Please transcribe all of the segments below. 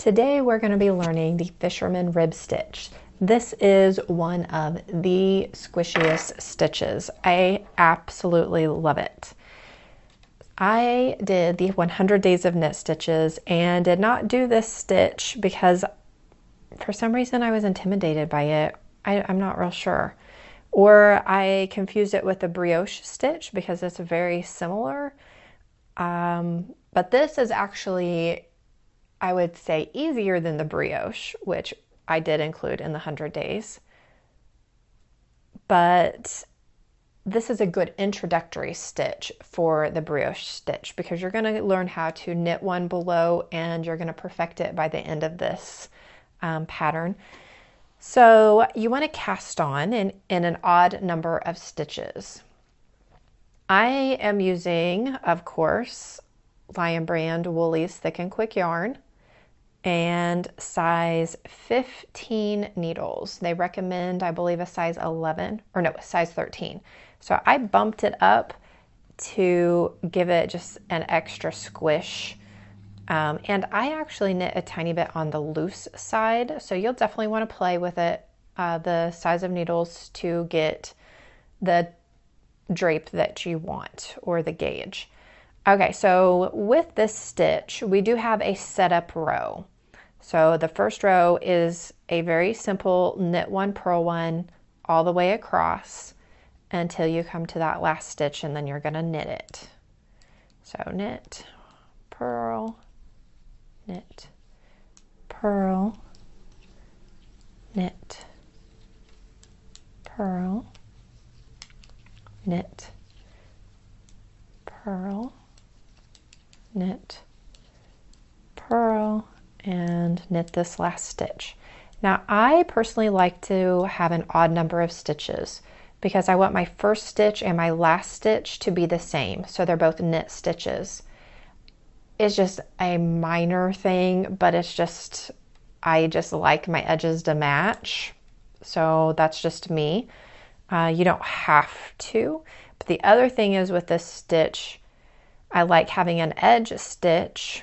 Today we're going to be learning the Fisherman rib stitch. This is one of the squishiest stitches. I absolutely love it. I did the 100 days of knit stitches and did not do this stitch because for some reason I was intimidated by it. I'm not real sure. Or I confused it with the brioche stitch because it's very similar. But this is actually, I would say, easier than the brioche, which I did include in the 100 days. But this is a good introductory stitch for the brioche stitch because you're going to learn how to knit one below and you're going to perfect it by the end of this pattern. So you want to cast on in an odd number of stitches. I am using, of course, Lion Brand Woolies Thick and Quick yarn and size 15 needles. They recommend, I believe, a size 11, or no, size 13. So I bumped it up to give it just an extra squish. And I actually knit a tiny bit on the loose side, so you'll definitely want to play with it, the size of needles to get the drape that you want or the gauge. Okay, so with this stitch, we do have a setup row. So the first row is a very simple knit one, purl one all the way across until you come to that last stitch, and then you're going to knit it. So knit, purl, knit, purl, knit, purl, knit, purl, knit, purl, and knit this last stitch. Now I personally like to have an odd number of stitches because I want my first stitch and my last stitch to be the same, so they're both knit stitches. It's just a minor thing, but it's just, I just like my edges to match, so that's just me. You don't have to. But the other thing is with this stitch, I like having an edge stitch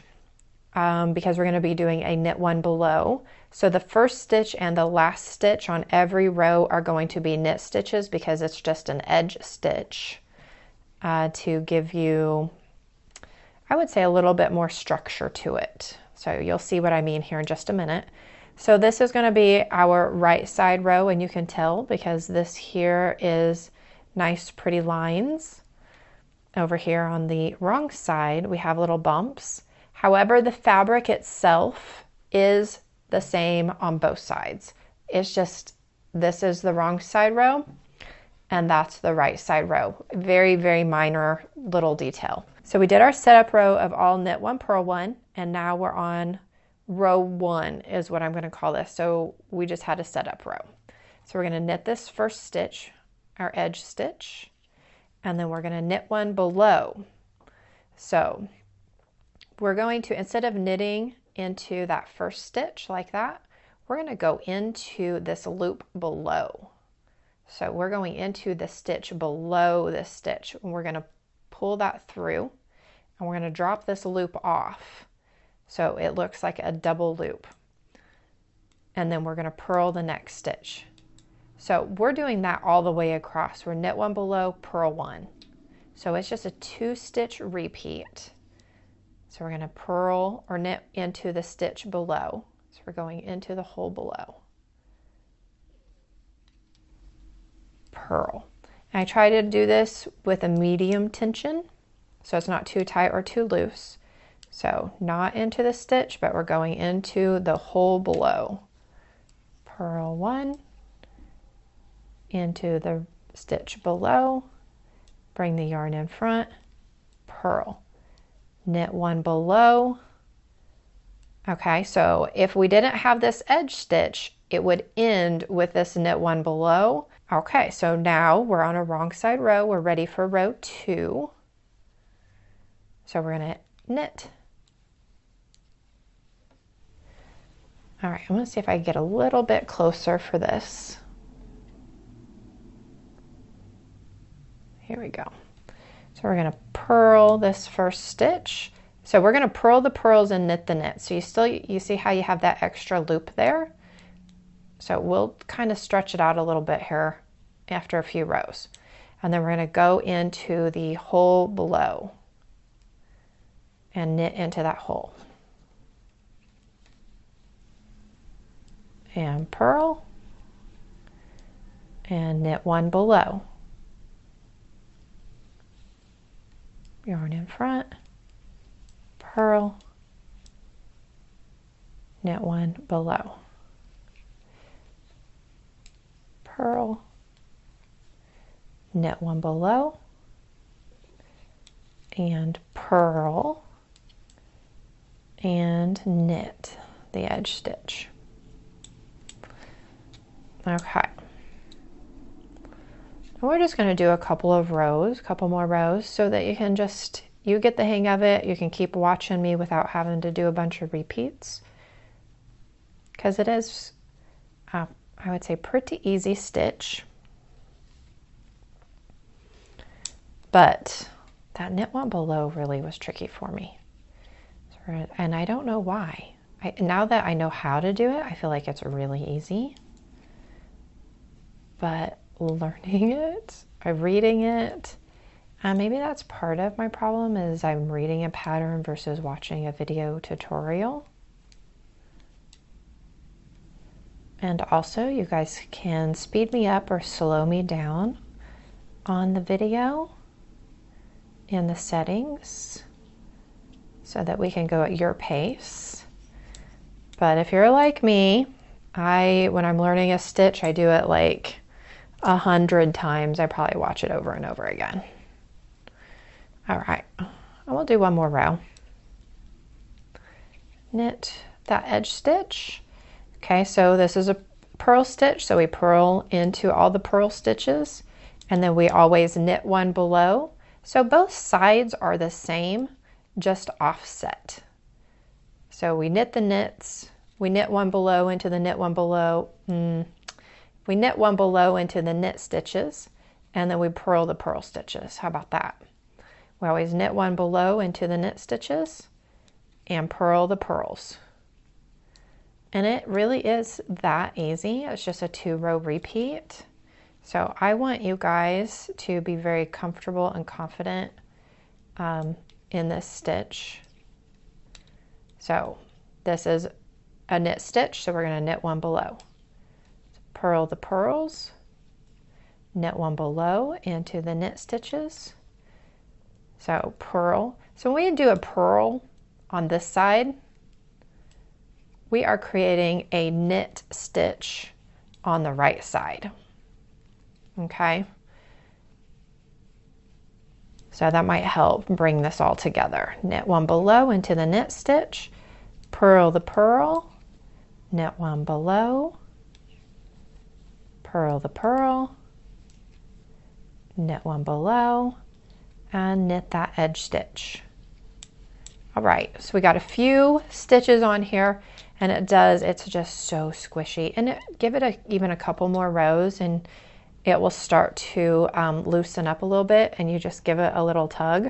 because we're going to be doing a knit one below. So the first stitch and the last stitch on every row are going to be knit stitches because it's just an edge stitch to give you, I would say, a little bit more structure to it. So you'll see what I mean here in just a minute. So this is going to be our right side row, and you can tell because this here is nice pretty lines. Over here on the wrong side we have little bumps. However, the fabric itself is the same on both sides. It's just this is the wrong side row and that's the right side row. Very, very minor little detail. So we did our setup row of all knit one, purl one, and now we're on row one is what I'm going to call this. So we just had a setup row. So we're going to knit this first stitch, our edge stitch, and then we're going to knit one below. So we're going to, instead of knitting into that first stitch like that, we're going to go into this loop below. So we're going into the stitch below this stitch, and we're going to pull that through, and we're going to drop this loop off so it looks like a double loop, and then we're going to purl the next stitch. So we're doing that all the way across. We're knit one below, purl one. So it's just a 2-stitch repeat. So we're going to purl or knit into the stitch below. So we're going into the hole below. Purl. And I try to do this with a medium tension, so it's not too tight or too loose. So not into the stitch, but we're going into the hole below. Purl one, into the stitch below, bring the yarn in front, purl, knit one below. Okay, so if we didn't have this edge stitch, it would end with this knit one below. Okay, so now we're on a wrong side row. We're ready for row two. So we're going to knit. All right, I'm going to see if I can get a little bit closer for this. Here we go. So we're going to purl this first stitch. So we're going to purl the pearls and knit the knit. So you see how you have that extra loop there? So we'll kind of stretch it out a little bit here after a few rows. And then we're going to go into the hole below and knit into that hole. And purl and knit one below. Yarn in front, purl, knit one below, purl, knit one below, and purl and knit the edge stitch. Okay. We're just going to do a couple more rows so that you get the hang of it. You can keep watching me without having to do a bunch of repeats. Because it is, I would say, pretty easy stitch. But that knit one below really was tricky for me. And I don't know why. Now that I know how to do it, I feel like it's really easy. But learning it, reading it, maybe that's part of my problem is I'm reading a pattern versus watching a video tutorial. And also you guys can speed me up or slow me down on the video in the settings so that we can go at your pace. But if you're like me, when I'm learning a stitch, I do it like 100 times. I probably watch it over and over again. All right, and we'll do one more row. Knit that edge stitch. Okay, so this is a purl stitch, so we purl into all the purl stitches, and then we always knit one below. So both sides are the same, just offset. So we knit the knits, we knit one below into the knit one below, we knit one below into the knit stitches, and then we purl the purl stitches. How about that? We always knit one below into the knit stitches and purl the purls. And it really is that easy. It's just a 2-row repeat. So I want you guys to be very comfortable and confident in this stitch. So this is a knit stitch, so we're going to knit one below. Purl the purls, knit one below into the knit stitches. So purl. So when we do a purl on this side, we are creating a knit stitch on the right side. Okay. So that might help bring this all together. Knit one below into the knit stitch, purl the purl, knit one below, purl the purl, knit one below, and knit that edge stitch. All right, so we got a few stitches on here, and it's just so squishy. And give it even a couple more rows and it will start to loosen up a little bit, and you just give it a little tug.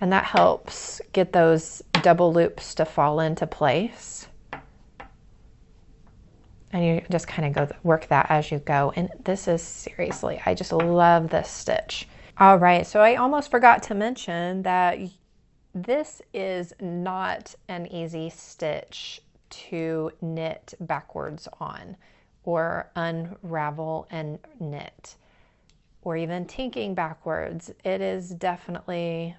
And that helps get those double loops to fall into place. And you just kind of work that as you go. And this is seriously, I just love this stitch. All right, so I almost forgot to mention that this is not an easy stitch to knit backwards on, or unravel and knit, or even tinking backwards. It is definitely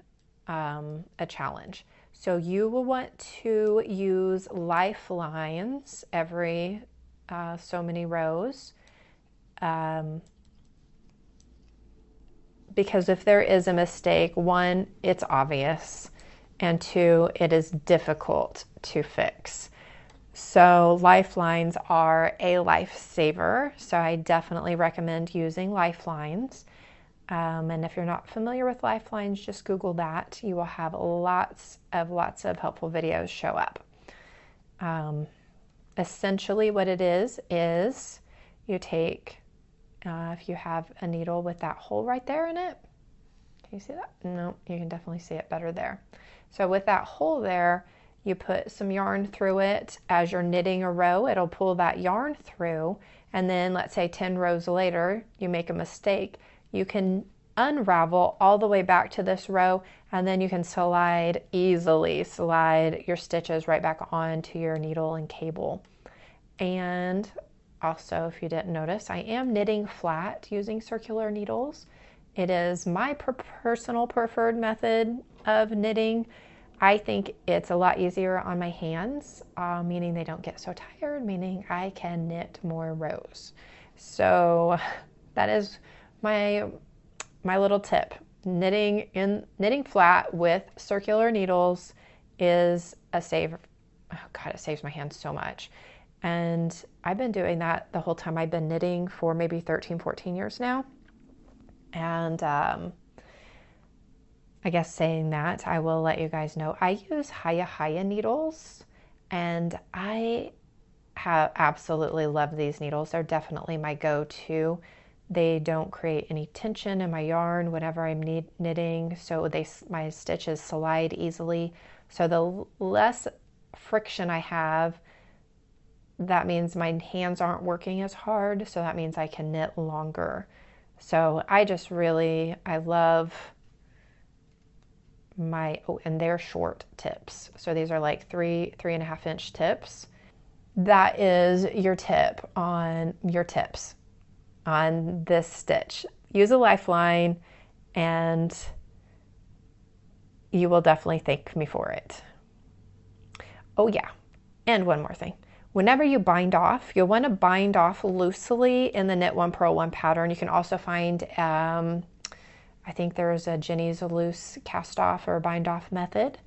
a challenge. So you will want to use lifelines every so many rows, because if there is a mistake, one, it's obvious, and two, it is difficult to fix. So lifelines are a lifesaver, so I definitely recommend using lifelines. And if you're not familiar with lifelines, just Google that. You will have lots of helpful videos show up. Essentially what it is you take, if you have a needle with that hole right there in it, can you see that? No, you can definitely see it better there. So with that hole there, you put some yarn through it. As you're knitting a row, it'll pull that yarn through. And then let's say 10 rows later, you make a mistake. You can unravel all the way back to this row, and then you can easily slide your stitches right back onto your needle and cable. And also, if you didn't notice, I am knitting flat using circular needles. It is my personal preferred method of knitting. I think it's a lot easier on my hands, meaning they don't get so tired, meaning I can knit more rows. So that is my little tip. Knitting flat with circular needles is a save. Oh God, it saves my hands so much. And I've been doing that the whole time I've been knitting for maybe 13, 14 years now. And I guess saying that, I will let you guys know I use Haya needles, and I have absolutely love these needles. They're definitely my go-to. They don't create any tension in my yarn whenever I'm knitting, so my stitches slide easily. So the less friction I have, that means my hands aren't working as hard, so that means I can knit longer. So I love and they're short tips. So these are like 3.5 inch tips. That is your tip on your tips on this stitch. Use a lifeline and you will definitely thank me for it. Oh yeah, and one more thing. Whenever you bind off, you'll want to bind off loosely in the Knit One Purl One pattern. You can also find, I think there's a Jenny's loose cast off or bind off method.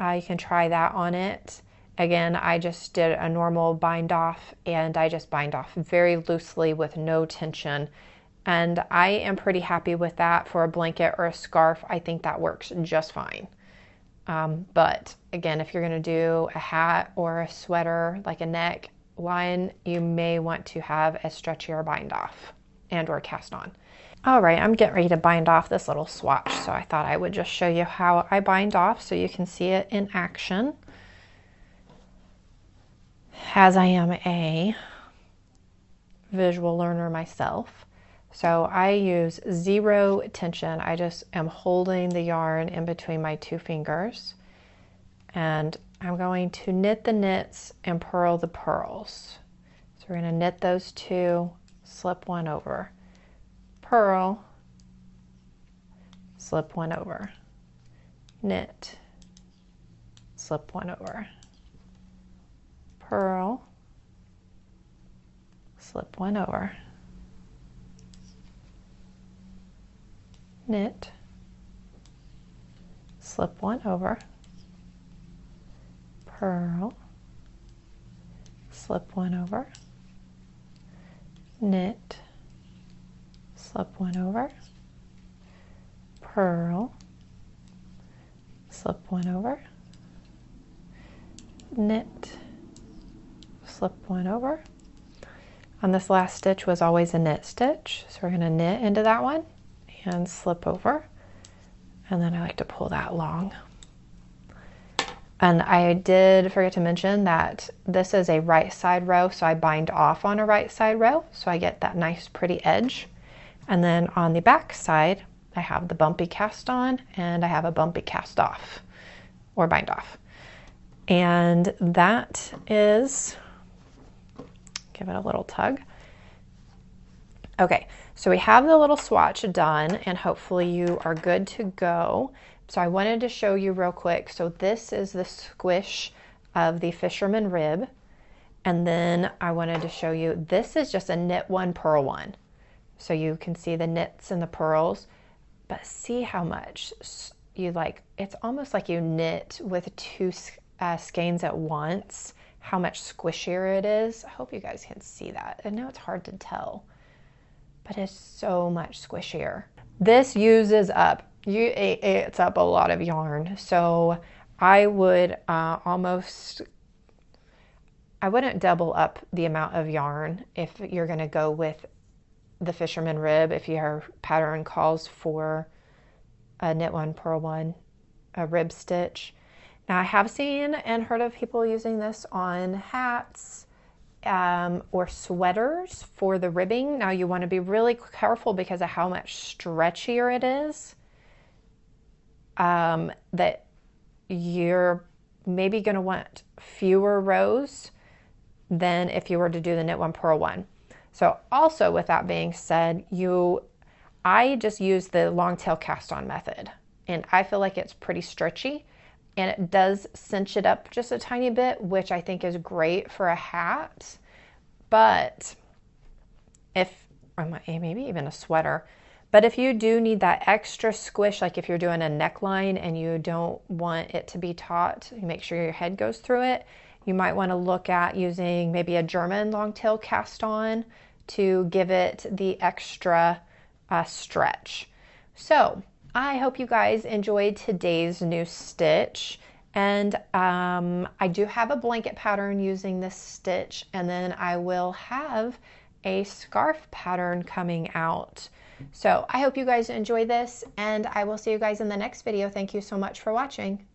You can try that on it. Again, I just did a normal bind off, and I just bind off very loosely with no tension. And I am pretty happy with that for a blanket or a scarf. I think that works just fine. But again, if you're going to do a hat or a sweater, like a neck line, you may want to have a stretchier bind off and or cast on. All right, I'm getting ready to bind off this little swatch, so I thought I would just show you how I bind off so you can see it in action, as I am a visual learner myself. So I use zero tension. I just am holding the yarn in between my two fingers, and I'm going to knit the knits and purl the purls. So we're going to knit those two, slip one over, purl, slip one over, knit, slip one over, purl, slip one over, knit, slip one over, purl, slip one over, knit, slip one over, purl, slip one over, knit, slip one over. On this last stitch was always a knit stitch, so we're going to knit into that one and slip over, and then I like to pull that long. And I did forget to mention that this is a right side row, so I bind off on a right side row, so I get that nice pretty edge. And then on the back side, I have the bumpy cast on and I have a bumpy cast off or bind off. And that is, give it a little tug. Okay, so we have the little swatch done, and hopefully you are good to go. So I wanted to show you real quick. So this is the squish of the Fisherman rib. And then I wanted to show you, this is just a knit one, purl one. So you can see the knits and the purls, but see how much you like, it's almost like you knit with two skeins at once, how much squishier it is. I hope you guys can see that. I know it's hard to tell, but it's so much squishier. This uses up, it's up a lot of yarn. So I would I wouldn't double up the amount of yarn if you're gonna go with the Fisherman rib. If your pattern calls for a knit one, purl one, a rib stitch. Now I have seen and heard of people using this on hats or sweaters for the ribbing. Now you want to be really careful because of how much stretchier it is, that you're maybe going to want fewer rows than if you were to do the knit one, purl one. So also with that being said, I just use the long tail cast on method, and I feel like it's pretty stretchy and it does cinch it up just a tiny bit, which I think is great for a hat. But maybe even a sweater, but if you do need that extra squish, like if you're doing a neckline and you don't want it to be taut, you make sure your head goes through it, you might want to look at using maybe a German long tail cast on to give it the extra stretch. So I hope you guys enjoyed today's new stitch, and I do have a blanket pattern using this stitch, and then I will have a scarf pattern coming out. So I hope you guys enjoy this, and I will see you guys in the next video. Thank you so much for watching.